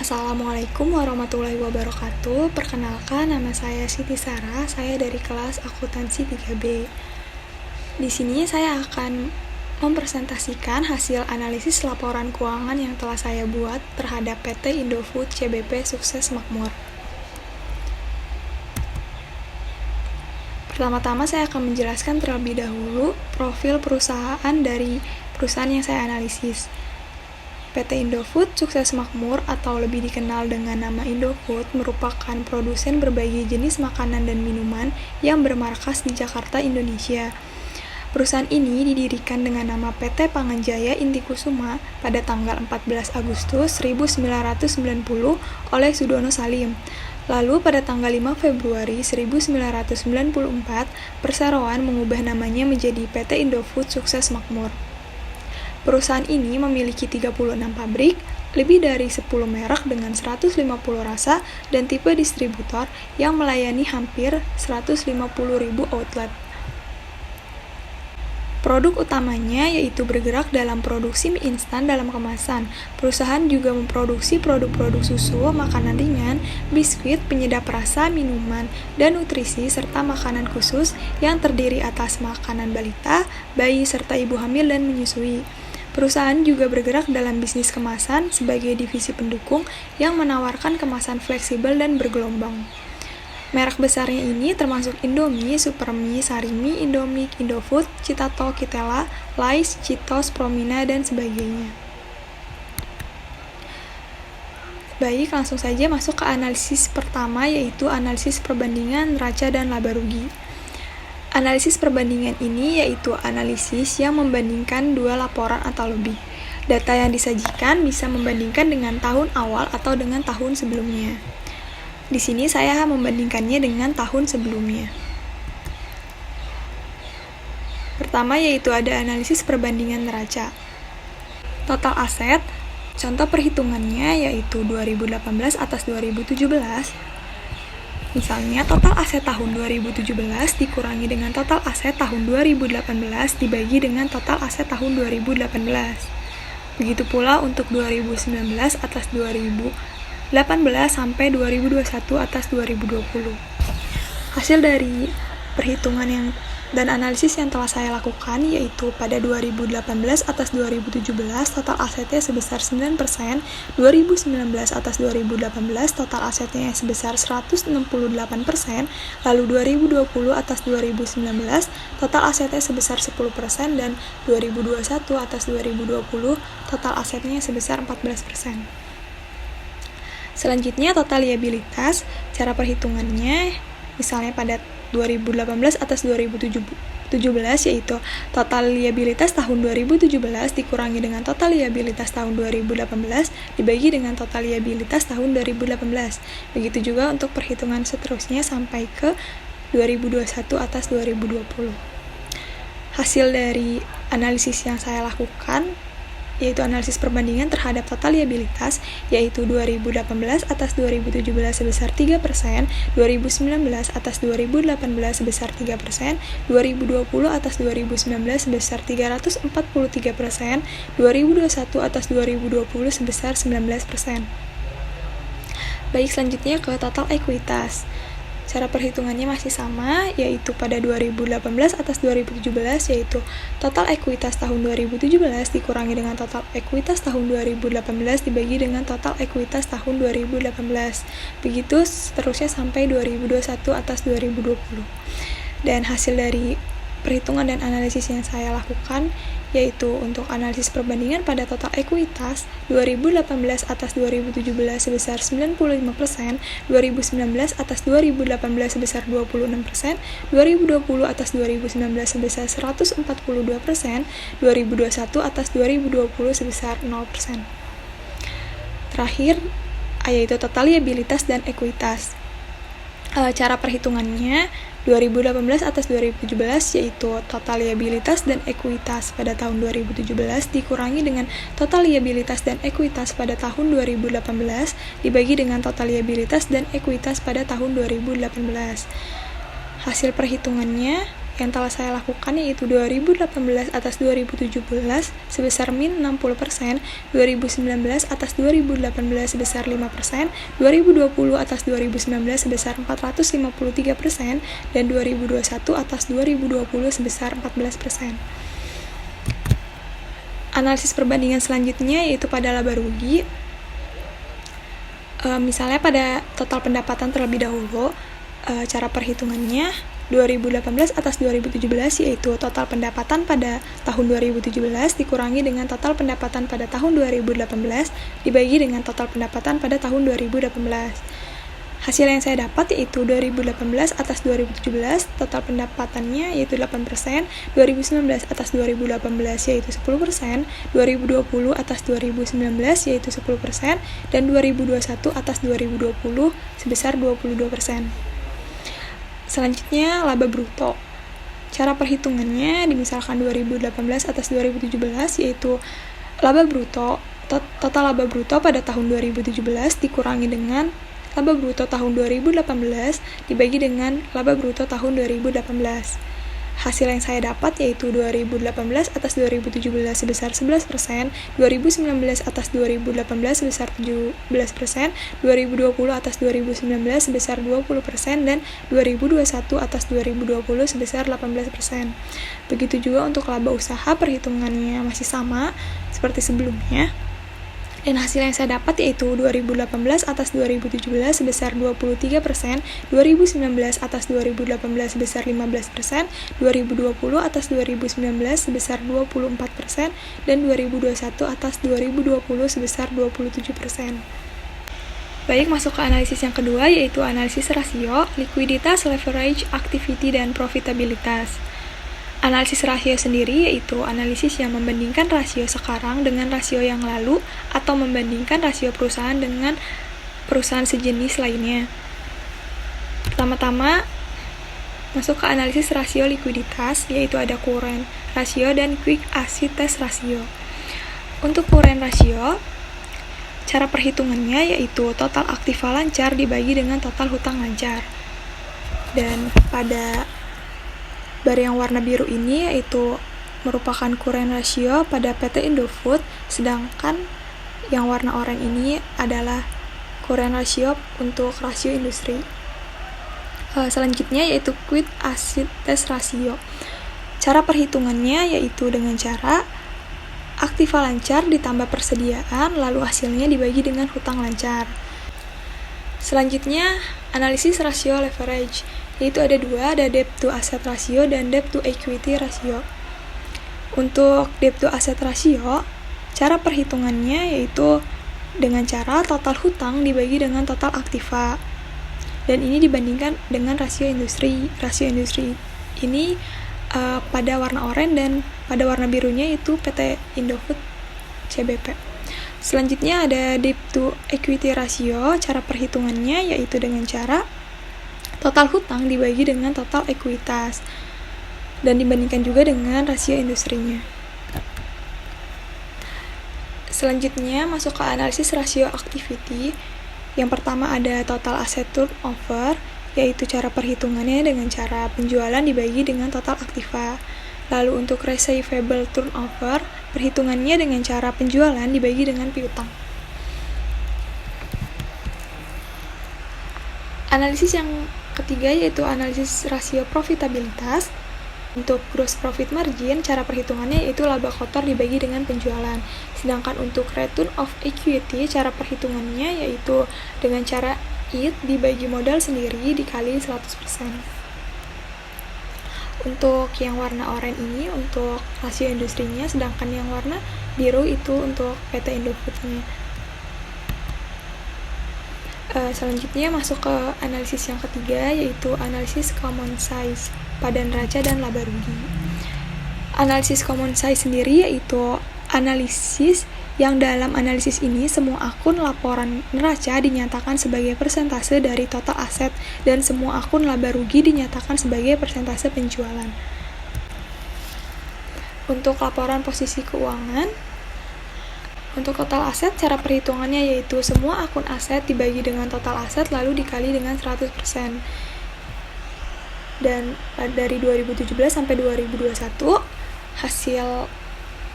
Assalamualaikum warahmatullahi wabarakatuh. Perkenalkan, nama saya Siti Sarah. Saya dari kelas akuntansi 3B. Di sini saya akan mempresentasikan hasil analisis laporan keuangan yang telah saya buat terhadap PT Indofood CBP Sukses Makmur. Pertama-tama saya akan menjelaskan terlebih dahulu profil perusahaan dari perusahaan yang saya analisis. PT Indofood Sukses Makmur atau lebih dikenal dengan nama Indofood merupakan produsen berbagai jenis makanan dan minuman yang bermarkas di Jakarta, Indonesia. Perusahaan ini didirikan dengan nama PT Panganjaya Intikusuma pada tanggal 14 Agustus 1990 oleh Sudono Salim. Lalu pada tanggal 5 Februari 1994, perseroan mengubah namanya menjadi PT Indofood Sukses Makmur. Perusahaan ini memiliki 36 pabrik, lebih dari 10 merek dengan 150 rasa dan tipe distributor yang melayani hampir 150.000 outlet. Produk utamanya yaitu bergerak dalam produksi mie instan dalam kemasan. Perusahaan juga memproduksi produk-produk susu, makanan ringan, biskuit, penyedap rasa, minuman, dan nutrisi, serta makanan khusus yang terdiri atas makanan balita, bayi, serta ibu hamil dan menyusui. Perusahaan juga bergerak dalam bisnis kemasan sebagai divisi pendukung yang menawarkan kemasan fleksibel dan bergelombang. Merek besarnya ini termasuk Indomie, Supermie, Sarimi, Indomik, Indofood, Citato, Kitela, Lays, Cheetos, Promina, dan sebagainya. Baik, langsung saja masuk ke analisis pertama, yaitu analisis perbandingan neraca dan laba rugi. Analisis perbandingan ini yaitu analisis yang membandingkan dua laporan atau lebih. Data yang disajikan bisa membandingkan dengan tahun awal atau dengan tahun sebelumnya. Di sini saya membandingkannya dengan tahun sebelumnya. Pertama yaitu ada analisis perbandingan neraca. Total aset, contoh perhitungannya yaitu 2018 atas 2017. Misalnya, total aset tahun 2017 dikurangi dengan total aset tahun 2018 dibagi dengan total aset tahun 2018. Begitu pula untuk 2019 atas 2018 sampai 2021 atas 2020. Hasil dari perhitungan dan analisis yang telah saya lakukan yaitu pada 2018 atas 2017 total asetnya sebesar 9%, 2019 atas 2018 total asetnya sebesar 168%, lalu 2020 atas 2019 total asetnya sebesar 10% dan 2021 atas 2020 total asetnya sebesar 14%. Selanjutnya total liabilitas, cara perhitungannya misalnya pada 2018 atas 2017 yaitu total liabilitas tahun 2017 dikurangi dengan total liabilitas tahun 2018 dibagi dengan total liabilitas tahun 2018. Begitu juga untuk perhitungan seterusnya sampai ke 2021 atas 2020. Hasil dari analisis yang saya lakukan yaitu analisis perbandingan terhadap total liabilitas, yaitu 2018 atas 2017 sebesar 3%, 2019 atas 2018 sebesar 3%, 2020 atas 2019 sebesar 343%, 2021 atas 2020 sebesar 19%. Baik, selanjutnya ke total ekuitas. Cara perhitungannya masih sama, yaitu pada 2018 atas 2017, yaitu total ekuitas tahun 2017 dikurangi dengan total ekuitas tahun 2018 dibagi dengan total ekuitas tahun 2018. Begitu seterusnya sampai 2021 atas 2020. Dan hasil dari perhitungan dan analisis yang saya lakukan yaitu untuk analisis perbandingan pada total ekuitas 2018 atas 2017 sebesar 95%, 2019 atas 2018 sebesar 26%, 2020 atas 2019 sebesar 142%, 2021 atas 2020 sebesar 0%. Terakhir yaitu total liabilitas dan ekuitas. Cara perhitungannya 2018 atas 2017 yaitu total liabilitas dan ekuitas pada tahun 2017 dikurangi dengan total liabilitas dan ekuitas pada tahun 2018 dibagi dengan total liabilitas dan ekuitas pada tahun 2018. Hasil perhitungannya yang telah saya lakukan yaitu 2018 atas 2017 sebesar min 60%, 2019 atas 2018 sebesar 5%, 2020 atas 2019 sebesar 453%, dan 2021 atas 2020 sebesar 14%. Analisis perbandingan selanjutnya yaitu pada laba rugi. Misalnya pada total pendapatan terlebih dahulu, cara perhitungannya 2018 atas 2017 yaitu total pendapatan pada tahun 2017 dikurangi dengan total pendapatan pada tahun 2018 dibagi dengan total pendapatan pada tahun 2018. Hasil yang saya dapat yaitu 2018 atas 2017 total pendapatannya yaitu 8%, 2019 atas 2018 yaitu 10%, 2020 atas 2019 yaitu 10%, dan 2021 atas 2020 sebesar 22%. Selanjutnya, laba bruto. Cara perhitungannya dimisalkan 2018 atas 2017 yaitu laba bruto, total laba bruto pada tahun 2017 dikurangi dengan laba bruto tahun 2018 dibagi dengan laba bruto tahun 2018. Hasil yang saya dapat yaitu 2018 atas 2017 sebesar 11%, 2019 atas 2018 sebesar 17%, 2020 atas 2019 sebesar 20%, dan 2021 atas 2020 sebesar 18%. Begitu juga untuk laba usaha, perhitungannya masih sama seperti sebelumnya. Dan hasil yang saya dapat yaitu 2018 atas 2017 sebesar 23%, 2019 atas 2018 sebesar 15%, 2020 atas 2019 sebesar 24%, dan 2021 atas 2020 sebesar 27%. Baik, masuk ke analisis yang kedua yaitu analisis rasio, likuiditas, leverage, activity, dan profitabilitas. Analisis rasio sendiri yaitu analisis yang membandingkan rasio sekarang dengan rasio yang lalu atau membandingkan rasio perusahaan dengan perusahaan sejenis lainnya. Pertama-tama masuk ke analisis rasio likuiditas yaitu ada current ratio dan quick asset test ratio. Untuk current ratio, cara perhitungannya yaitu total aktiva lancar dibagi dengan total hutang lancar. Dan pada bar yang warna biru ini yaitu merupakan current ratio pada PT Indofood, sedangkan yang warna oranye ini adalah current ratio untuk rasio industri. Selanjutnya yaitu quick asset test ratio. Cara perhitungannya yaitu dengan cara aktiva lancar ditambah persediaan lalu hasilnya dibagi dengan hutang lancar. Selanjutnya analisis rasio leverage, yaitu ada dua, ada debt to asset ratio dan debt to equity ratio. Untuk debt to asset ratio, cara perhitungannya yaitu dengan cara total hutang dibagi dengan total aktiva. Dan ini dibandingkan dengan rasio industri. Rasio industri ini pada warna oranye dan pada warna birunya itu PT Indofood CBP. Selanjutnya ada debt to equity ratio, cara perhitungannya yaitu dengan cara total hutang dibagi dengan total ekuitas dan dibandingkan juga dengan rasio industrinya. Selanjutnya masuk ke analisis rasio activity. Yang pertama ada total asset turnover, yaitu cara perhitungannya dengan cara penjualan dibagi dengan total aktiva. Lalu untuk receivable turnover, perhitungannya dengan cara penjualan dibagi dengan piutang. Analisis yang ketiga yaitu analisis rasio profitabilitas. Untuk gross profit margin, cara perhitungannya yaitu laba kotor dibagi dengan penjualan. Sedangkan untuk return of equity, cara perhitungannya yaitu dengan cara IT dibagi modal sendiri dikali 100%. Untuk yang warna oranye ini untuk rasio industrinya, sedangkan yang warna biru itu untuk PT Indofood-nya. Selanjutnya masuk ke analisis yang ketiga yaitu analisis common size, pada neraca dan laba rugi. Analisis common size sendiri yaitu analisis yang dalam analisis ini semua akun laporan neraca dinyatakan sebagai persentase dari total aset dan semua akun laba rugi dinyatakan sebagai persentase penjualan. Untuk laporan posisi keuangan, untuk total aset, cara perhitungannya yaitu semua akun aset dibagi dengan total aset lalu dikali dengan 100%. Dan dari 2017 sampai 2021 hasil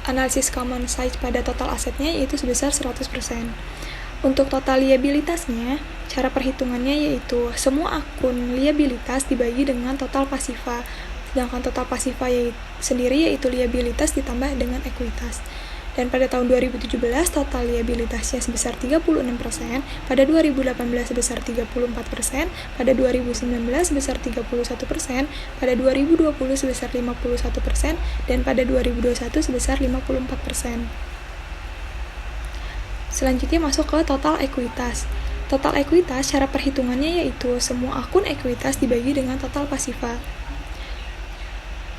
analisis common size pada total asetnya yaitu sebesar 100%. Untuk total liabilitasnya, cara perhitungannya yaitu semua akun liabilitas dibagi dengan total pasifa, sedangkan total pasifa sendiri yaitu liabilitas ditambah dengan ekuitas. Dan pada tahun 2017 total liabilitasnya sebesar 36%, pada 2018 sebesar 34%, pada 2019 sebesar 31%, pada 2020 sebesar 51%, dan pada 2021 sebesar 54%. Selanjutnya masuk ke total ekuitas. Total ekuitas cara perhitungannya yaitu semua akun ekuitas dibagi dengan total pasifa.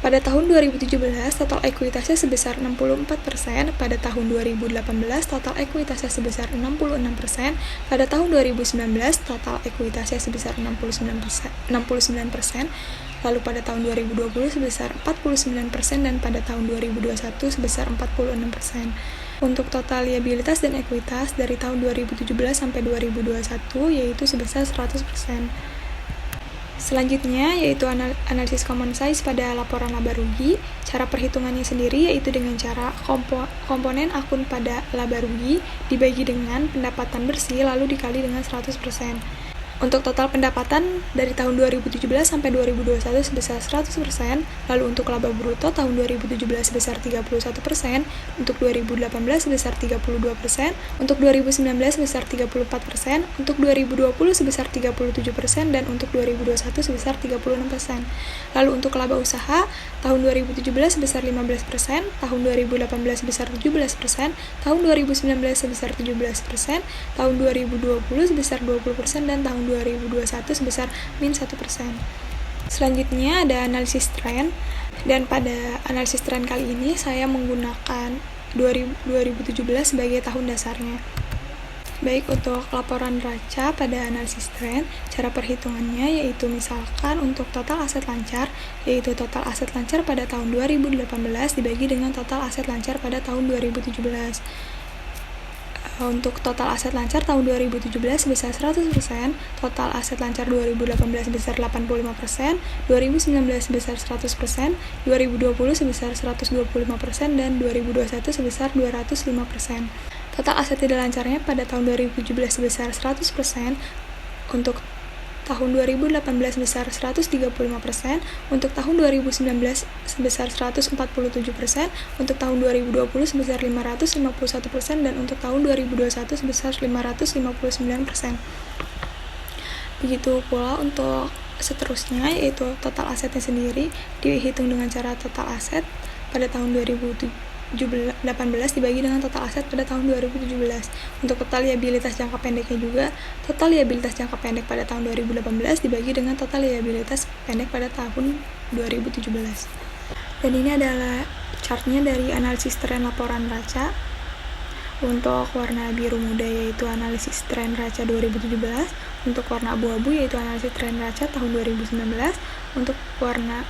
Pada tahun 2017, total ekuitasnya sebesar 64%, pada tahun 2018, total ekuitasnya sebesar 66%, pada tahun 2019, total ekuitasnya sebesar 69%, lalu pada tahun 2020 sebesar 49%, dan pada tahun 2021 sebesar 46%. Untuk total liabilitas dan ekuitas dari tahun 2017 sampai 2021 yaitu sebesar 100%. Selanjutnya yaitu analisis common size pada laporan laba rugi. Cara perhitungannya sendiri yaitu dengan cara komponen akun pada laba rugi dibagi dengan pendapatan bersih lalu dikali dengan 100%. Untuk total pendapatan dari tahun 2017 sampai 2021 sebesar 100%, lalu untuk laba bruto tahun 2017 sebesar 31%, untuk 2018 sebesar 32%, untuk 2019 sebesar 34%, untuk 2020 sebesar 37%, dan untuk 2021 sebesar 36%. Lalu untuk laba usaha tahun 2017 sebesar 15%, tahun 2018 sebesar 17%, tahun 2019 sebesar 17%, tahun 2020 sebesar 20%, dan tahun 2021 sebesar min 1%. Selanjutnya ada analisis tren, dan pada analisis tren kali ini saya menggunakan 2017 sebagai tahun dasarnya. Baik, untuk laporan neraca pada analisis tren, cara perhitungannya yaitu misalkan untuk total aset lancar, yaitu total aset lancar pada tahun 2018 dibagi dengan total aset lancar pada tahun 2017. Untuk total aset lancar tahun 2017 sebesar 100%, total aset lancar 2018 sebesar 85%, 2019 sebesar 100%, 2020 sebesar 125%, dan 2021 sebesar 205%. Total aset tidak lancarnya pada tahun 2017 sebesar 100%, untuk tahun 2018 sebesar 135%, untuk tahun 2019 sebesar 147%, untuk tahun 2020 sebesar 551%, dan untuk tahun 2021 sebesar 559%. Begitu pula untuk seterusnya, yaitu total asetnya sendiri dihitung dengan cara total aset pada tahun 2018 dibagi dengan total aset pada tahun 2017. Untuk total liabilitas jangka pendeknya juga, total liabilitas jangka pendek pada tahun 2018 dibagi dengan total liabilitas pendek pada tahun 2017. Dan ini adalah chartnya dari analisis tren laporan neraca. Untuk warna biru muda yaitu analisis tren neraca 2017, untuk warna abu-abu yaitu analisis tren neraca tahun 2019, untuk warna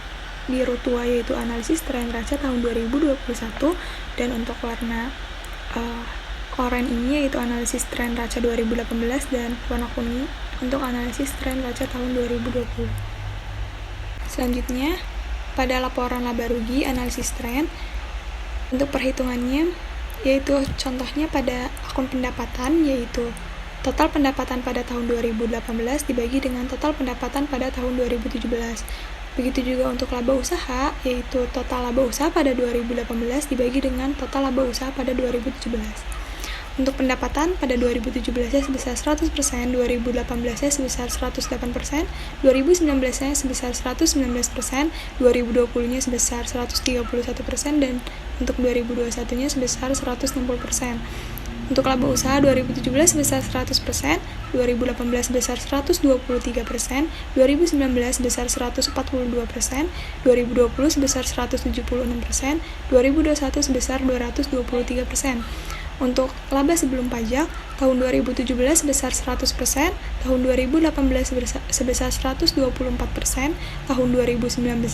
biru tua yaitu analisis tren neraca tahun 2021, dan untuk warna oranye ini yaitu analisis tren neraca 2018, dan warna kuning untuk analisis tren neraca tahun 2020. Selanjutnya pada laporan laba rugi analisis tren, untuk perhitungannya yaitu contohnya pada akun pendapatan yaitu total pendapatan pada tahun 2018 dibagi dengan total pendapatan pada tahun 2017. Begitu juga untuk laba usaha, yaitu total laba usaha pada 2018 dibagi dengan total laba usaha pada 2017. Untuk pendapatan pada 2017-nya sebesar 100%, 2018-nya sebesar 108%, 2019-nya sebesar 119%, 2020-nya sebesar 131%, dan untuk 2021-nya sebesar 160%. Untuk laba usaha 2017 sebesar 100%, 2018 sebesar 123%, 2019 sebesar 142%, 2020 sebesar 176%, 2021 sebesar 223%. Untuk laba sebelum pajak, tahun 2017 sebesar 100%, tahun 2018 sebesar 124%, tahun 2019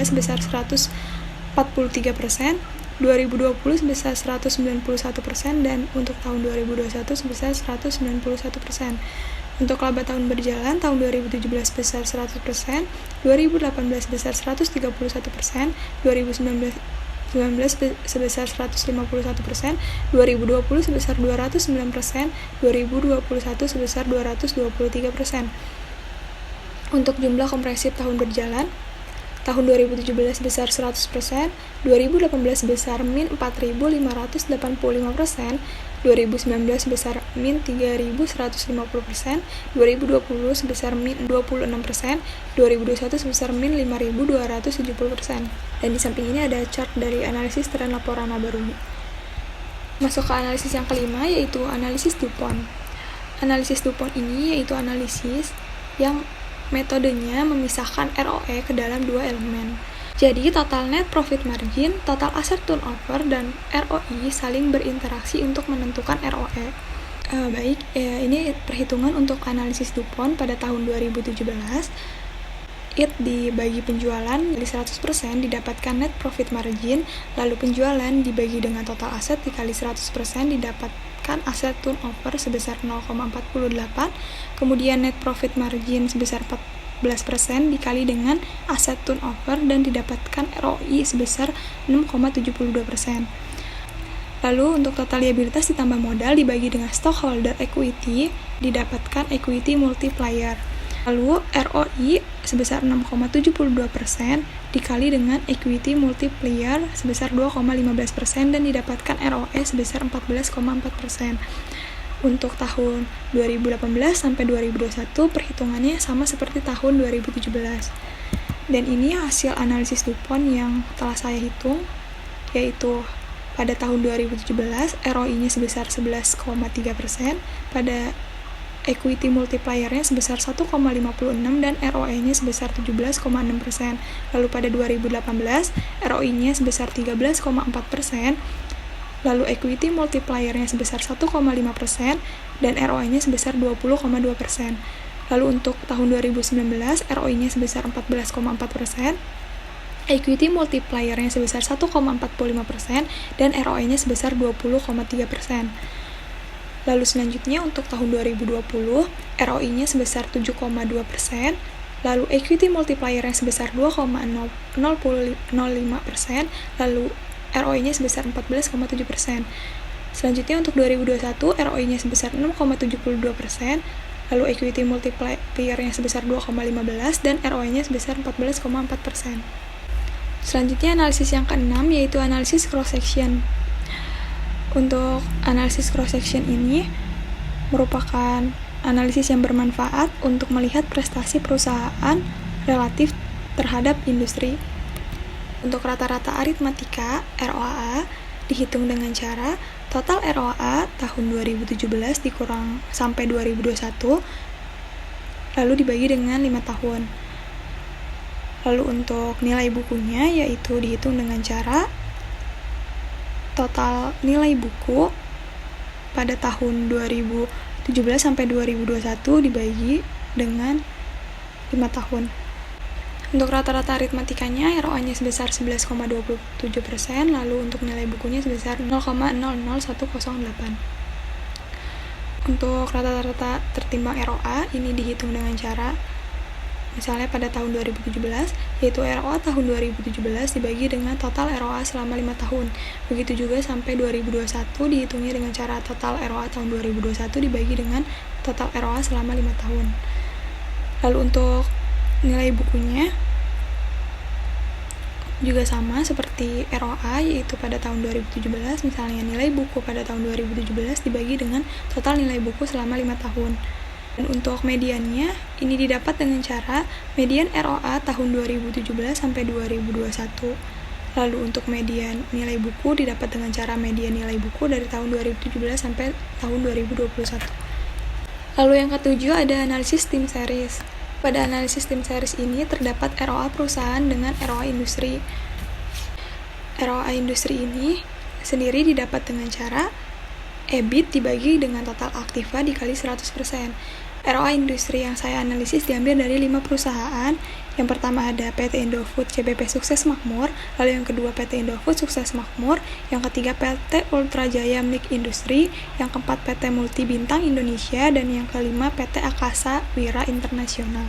sebesar 143%, 2020 sebesar 191% dan untuk tahun 2021 sebesar 191%. Untuk laba tahun berjalan, tahun 2017 sebesar 100%, 2018 sebesar 131%, 2019 sebesar 151%, 2020 sebesar 209%, 2021 sebesar 223%. Untuk jumlah kompresif tahun berjalan, tahun 2017 sebesar 100%, 2018 sebesar min 4.585%, 2019 sebesar min 3.150%, 2020 sebesar min 26%, 2021 sebesar min 5.270%. Dan di samping ini ada chart dari analisis tren laporan laba rugi. Masuk ke analisis yang kelima, yaitu analisis DuPont. Analisis DuPont ini yaitu analisis yang metodenya memisahkan ROE ke dalam dua elemen. Jadi, total net profit margin, total asset turnover, dan ROI saling berinteraksi untuk menentukan ROE. Ini perhitungan untuk analisis DuPont pada tahun 2017. IT dibagi penjualan dikali 100% didapatkan net profit margin, lalu penjualan dibagi dengan total aset dikali 100% didapatkan asset turnover sebesar 0,48, kemudian net profit margin sebesar 14% dikali dengan aset turnover dan didapatkan ROI sebesar 6,72%. Lalu untuk total liabilitas ditambah modal dibagi dengan stockholder equity didapatkan equity multiplier. Lalu ROI sebesar 6,72% dikali dengan equity multiplier sebesar 2,15% dan didapatkan ROE sebesar 14,4%. Untuk tahun 2018 sampai 2021 perhitungannya sama seperti tahun 2017. Dan ini hasil analisis DuPont yang telah saya hitung, yaitu pada tahun 2017 ROI-nya sebesar 11,3%, pada equity multiplier-nya sebesar 1,56 dan ROE-nya sebesar 17,6%. Lalu pada 2018 ROI-nya sebesar 13,4%. Lalu equity multiplier-nya sebesar 1,5% dan ROI-nya sebesar 20,2%. Lalu untuk tahun 2019 ROI-nya sebesar 14,4%, equity multiplier-nya sebesar 1,45% dan ROI-nya sebesar 20,3%. Lalu selanjutnya untuk tahun 2020 ROI-nya sebesar 7,2%, lalu equity multiplier-nya sebesar 2,005%, lalu ROI-nya sebesar 14,7%. Selanjutnya untuk 2021 ROI-nya sebesar 6,72%, lalu equity multiplier-nya sebesar 2,15 dan ROI-nya sebesar 14,4%. Selanjutnya analisis yang keenam yaitu analisis cross section. Untuk analisis cross section ini merupakan analisis yang bermanfaat untuk melihat prestasi perusahaan relatif terhadap industri. Untuk rata-rata aritmatika, ROA dihitung dengan cara total ROA tahun 2017 dikurang sampai 2021, lalu dibagi dengan 5 tahun. Lalu untuk nilai bukunya yaitu dihitung dengan cara total nilai buku pada tahun 2017 sampai 2021 dibagi dengan 5 tahun. Untuk rata-rata aritmatikanya, ROA-nya sebesar 11,27%, lalu untuk nilai bukunya sebesar 0,00108. Untuk rata-rata tertimbang ROA, ini dihitung dengan cara, misalnya pada tahun 2017, yaitu ROA tahun 2017 dibagi dengan total ROA selama 5 tahun. Begitu juga sampai 2021 dihitungnya dengan cara total ROA tahun 2021 dibagi dengan total ROA selama 5 tahun. Lalu untuk nilai bukunya juga sama seperti ROA, yaitu pada tahun 2017 misalnya nilai buku pada tahun 2017 dibagi dengan total nilai buku selama 5 tahun. Dan untuk mediannya ini didapat dengan cara median ROA tahun 2017 sampai 2021. Lalu untuk median nilai buku didapat dengan cara median nilai buku dari tahun 2017 sampai tahun 2021. Lalu yang ketujuh ada analisis tim series. Pada analisis tim series ini terdapat ROA perusahaan dengan ROA industri. ROA industri ini sendiri didapat dengan cara EBIT dibagi dengan total aktiva dikali 100%. ROA industri yang saya analisis diambil dari 5 perusahaan. Yang pertama ada PT Indofood CBP Sukses Makmur, lalu yang kedua PT Indofood Sukses Makmur, yang ketiga PT Ultra Jaya Mik Industri, yang keempat PT Multi Bintang Indonesia, dan yang kelima PT Akasa Wira Internasional.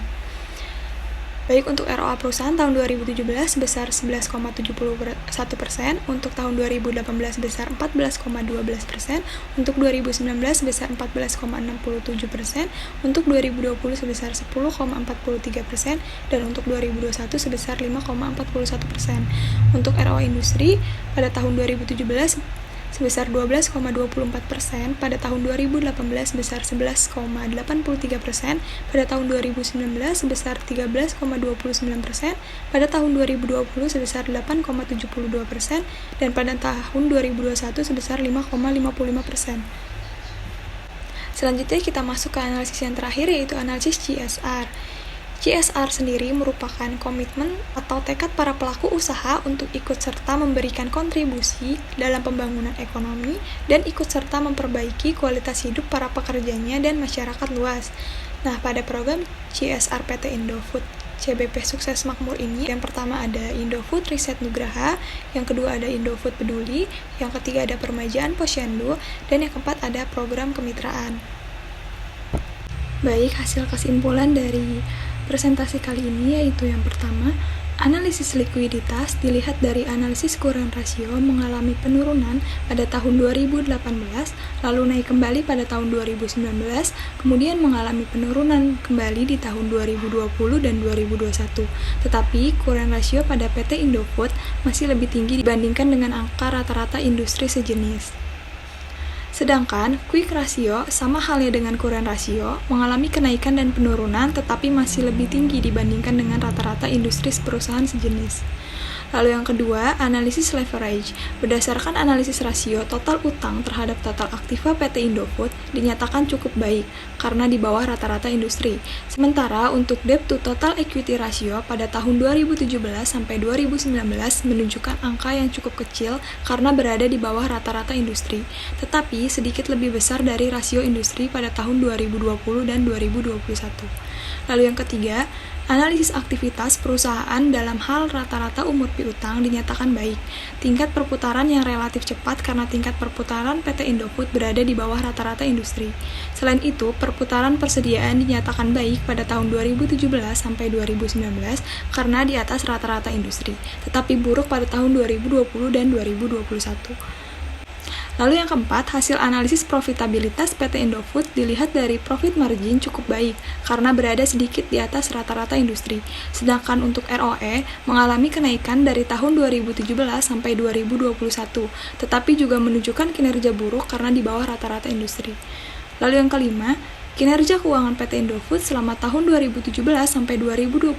Baik, untuk ROA perusahaan tahun 2017 sebesar 11,71%, untuk tahun 2018 sebesar 14,12%, untuk 2019 sebesar 14,67%, untuk 2020 sebesar 10,43%, dan untuk 2021 sebesar 5,41%. Untuk ROA industri pada tahun 2017 sebesar 12,24%, pada tahun 2018 sebesar 11,83%, pada tahun 2019 sebesar 13,29%, pada tahun 2020 sebesar 8,72%, dan pada tahun 2021 sebesar 5,55%. Selanjutnya kita masuk ke analisis yang terakhir, yaitu analisis CSR. CSR sendiri merupakan komitmen atau tekad para pelaku usaha untuk ikut serta memberikan kontribusi dalam pembangunan ekonomi dan ikut serta memperbaiki kualitas hidup para pekerjanya dan masyarakat luas. Nah, pada program CSR PT Indofood CBP Sukses Makmur ini, yang pertama ada Indofood Riset Nugraha, yang kedua ada Indofood Peduli, yang ketiga ada Permajaan Posyandu, dan yang keempat ada program kemitraan. Baik, hasil kesimpulan dari presentasi kali ini yaitu yang pertama, analisis likuiditas dilihat dari analisis current ratio mengalami penurunan pada tahun 2018, lalu naik kembali pada tahun 2019, kemudian mengalami penurunan kembali di tahun 2020 dan 2021. Tetapi current ratio pada PT Indofood masih lebih tinggi dibandingkan dengan angka rata-rata industri sejenis. Sedangkan quick ratio sama halnya dengan current ratio mengalami kenaikan dan penurunan tetapi masih lebih tinggi dibandingkan dengan rata-rata industri perusahaan sejenis. Lalu yang kedua, analisis leverage. Berdasarkan analisis rasio total utang terhadap total aktiva PT Indofood dinyatakan cukup baik karena di bawah rata-rata industri. Sementara untuk debt to total equity ratio pada tahun 2017 sampai 2019 menunjukkan angka yang cukup kecil karena berada di bawah rata-rata industri, tetapi sedikit lebih besar dari rasio industri pada tahun 2020 dan 2021. Lalu yang ketiga, analisis aktivitas perusahaan dalam hal rata-rata umur piutang dinyatakan baik. Tingkat perputaran yang relatif cepat karena tingkat perputaran PT Indofood berada di bawah rata-rata industri. Selain itu, perputaran persediaan dinyatakan baik pada tahun 2017 sampai 2019 karena di atas rata-rata industri, tetapi buruk pada tahun 2020 dan 2021. Lalu yang keempat, hasil analisis profitabilitas PT Indofood dilihat dari profit margin cukup baik karena berada sedikit di atas rata-rata industri. Sedangkan untuk ROE mengalami kenaikan dari tahun 2017 sampai 2021, tetapi juga menunjukkan kinerja buruk karena di bawah rata-rata industri. Lalu yang kelima, kinerja keuangan PT Indofood selama tahun 2017 sampai 2021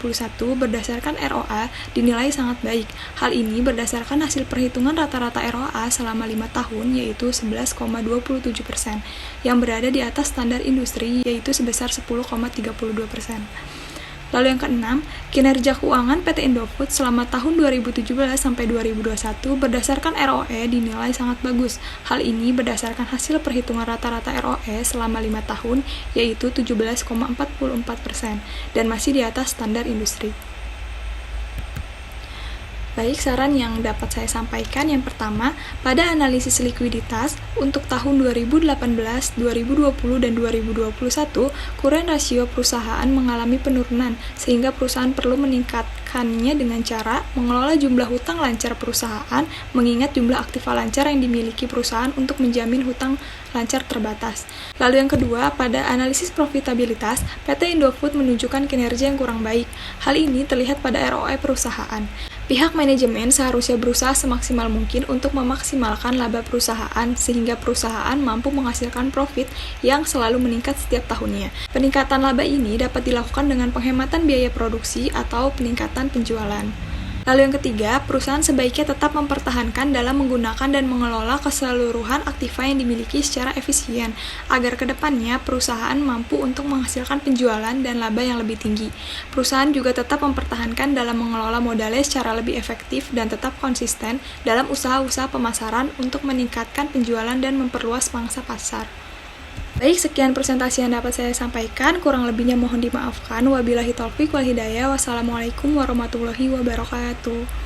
berdasarkan ROA dinilai sangat baik. Hal ini berdasarkan hasil perhitungan rata-rata ROA selama 5 tahun yaitu 11,27%, yang berada di atas standar industri yaitu sebesar 10,32%. Lalu yang keenam, kinerja keuangan PT Indofood selama tahun 2017 sampai 2021 berdasarkan ROE dinilai sangat bagus. Hal ini berdasarkan hasil perhitungan rata-rata ROE selama 5 tahun yaitu 17,44% dan masih di atas standar industri. Baik, saran yang dapat saya sampaikan yang pertama, pada analisis likuiditas untuk tahun 2018, 2020, dan 2021, current ratio perusahaan mengalami penurunan sehingga perusahaan perlu meningkatkannya dengan cara mengelola jumlah hutang lancar perusahaan, mengingat jumlah aktiva lancar yang dimiliki perusahaan untuk menjamin hutang lancar terbatas. Lalu yang kedua, pada analisis profitabilitas, PT Indofood menunjukkan kinerja yang kurang baik. Hal ini terlihat pada ROE perusahaan. Pihak manajemen seharusnya berusaha semaksimal mungkin untuk memaksimalkan laba perusahaan sehingga perusahaan mampu menghasilkan profit yang selalu meningkat setiap tahunnya. Peningkatan laba ini dapat dilakukan dengan penghematan biaya produksi atau peningkatan penjualan. Lalu yang ketiga, perusahaan sebaiknya tetap mempertahankan dalam menggunakan dan mengelola keseluruhan aktiva yang dimiliki secara efisien, agar kedepannya perusahaan mampu untuk menghasilkan penjualan dan laba yang lebih tinggi. Perusahaan juga tetap mempertahankan dalam mengelola modalnya secara lebih efektif dan tetap konsisten dalam usaha-usaha pemasaran untuk meningkatkan penjualan dan memperluas pangsa pasar. Baik, sekian presentasi yang dapat saya sampaikan. Kurang lebihnya mohon dimaafkan. Wabillahi taufik wal hidayah. Wassalamualaikum warahmatullahi wabarakatuh.